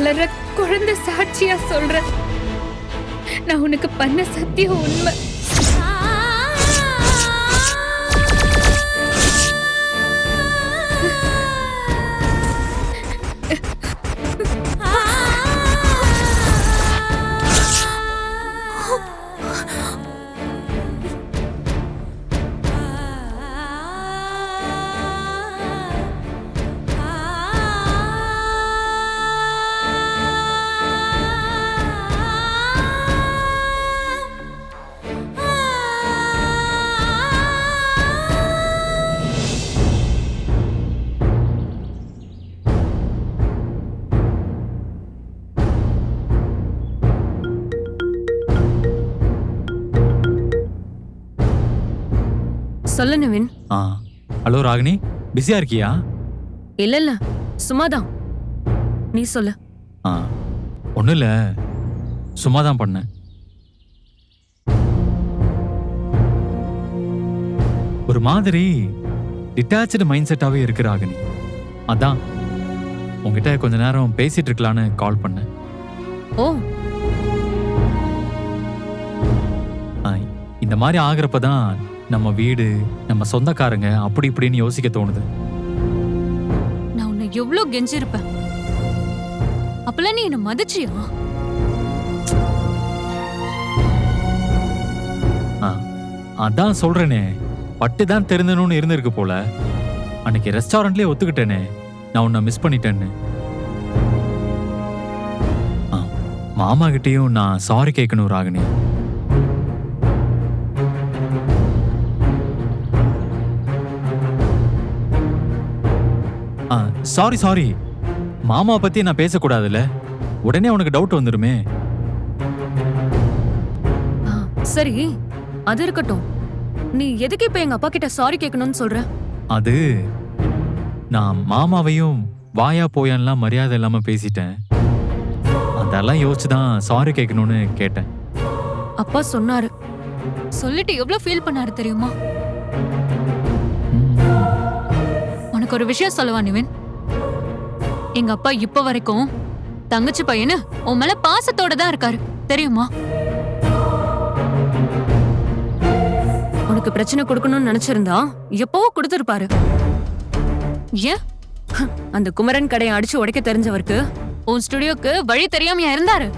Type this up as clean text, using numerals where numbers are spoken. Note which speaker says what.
Speaker 1: வளர குழந்தை சாட்சியா சொல்றேன். நான் உனக்கு பண்ண சத்தியம் உண்மை.
Speaker 2: சொல்லு நிவின்.
Speaker 3: ஹலோ ராகினி, பிஸியா இருக்கியா?
Speaker 2: இல்ல சும்மாதான். நீ சொல்லு.
Speaker 3: ஒன்றும் இல்லை, சும்மாதான் பண்ணேன். ஒரு மாதிரி டிட்டாச்சு மைண்ட் செட்டாவே இருக்கு ராகினி. அதான் உங்ககிட்ட கொஞ்ச நேரம் பேசிட்டு இருக்கலான்னு கால் பண்ணேன்.
Speaker 2: ஓ,
Speaker 3: இந்த மாதிரி ஆகிறப்பதான் நம்ம வீடு, நம்ம சொந்தக்காரங்க அப்படி இப்படின்னு யோசிக்க தோணுது.
Speaker 2: நான் உன்னை எவ்வளவு கெஞ்சிருப்பேன். அப்பெல்லாம் நீ என்ன மதிச்சியா?
Speaker 3: அதான் சொல்றேனே, பட்டுதான் தெரிந்தனும்னு இருந்திருக்கு போல. அன்னைக்கு ரெஸ்டாரண்ட்லயே ஒத்துக்கிட்டேனே நான் உன்னை மிஸ் பண்ணிட்டேன்னு. மாமா கிட்டேயும் நான் சாரி கேட்கணும் ராகினி. சாரி, மாமா பத்தி நான் பேசக்கூடாதுல்ல, உடனே உனக்கு டவுட் வந்துருமே.
Speaker 2: சரி, அது இருக்கட்டும். நீ எதுக்கு இப்ப எங்க அப்பா கிட்ட சாரி கேட்கணும்னு சொல்ற?
Speaker 3: அது நான் மாமாவையும் வாயா போயான்லாம் மரியாதை இல்லாம பேசிட்டேன். அதெல்லாம் யோசிச்சுதான் சாரி கேட்கணும்னு கேட்டேன்.
Speaker 2: அப்பா சொன்னாரு. சொல்லிட்டு எவ்வளவு ஃபீல் பண்ணாரு தெரியுமா? உனக்கு ஒரு விஷயம் சொல்லவா நிவின்? எங்க அப்பா இப்ப வரைக்கும் தங்கச்சி பையனு உன் மேல பாசத்தோட தான் இருக்காரு, தெரியுமா? உனக்கு பிரச்சனை கொடுக்கணும்னு நினைச்சிருந்தா எப்பவோ கொடுத்திருப்பாரு. ஏன் அந்த குமரன் கடையை அடிச்சு உடைக்க தெரிஞ்சவருக்கு உன் ஸ்டுடியோக்கு வழி தெரியாமையா இருந்தாரு?